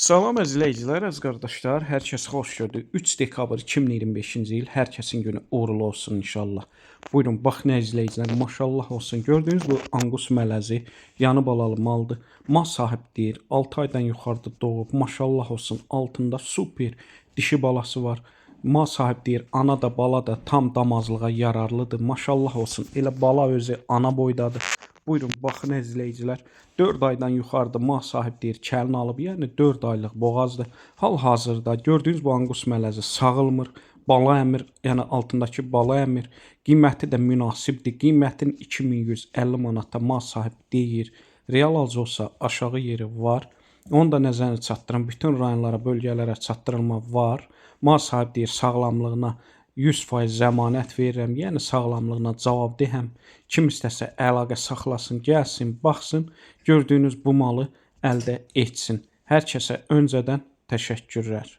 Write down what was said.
Salam əzizləyicilər, əziz qardaşlar, hər kəs xoş gördük. 3 dekabr 2025-ci il hər kəsin günü uğurlu olsun inşallah. Buyurun, bax nə əzizləyicilər, maşallah olsun. Gördüyünüz bu Angus mələzi, yanı balalı maldır. Mal sahibdir, 6 aydan yuxarıda doğub, maşallah olsun. Altında super dişi balası var. Mal sahibdir, ana da bala da tam damazlığa yararlıdır. Maşallah olsun. Elə bala özü ana boydadır. Buyurun, baxın əzizləyicilər. 4 aydan yuxarıda mal sahibdir, kəlini alıb, yəni 4 aylıq boğazdır. Hal-hazırda gördüyünüz bu Angus mələzi sağılmır, bala əmir, yəni altındakı bala əmir. Qiyməti də münasibdir. Qiymətin 2150 manata mal sahibi deyir. Real alıcı olsa aşağı yeri var. Onu da nəzərinə çatdırın. Bütün rayonlara, bölgələrə çatdırılma var. Mal sahibi deyir sağlamlığına 100% zəmanət verirəm, yəni sağlamlığına cavabdehəm. Kim istəsə əlaqə saxlasın, gəlsin, baxsın, gördüyünüz bu malı əldə etsin. Hər kəsə öncədən təşəkkürlər.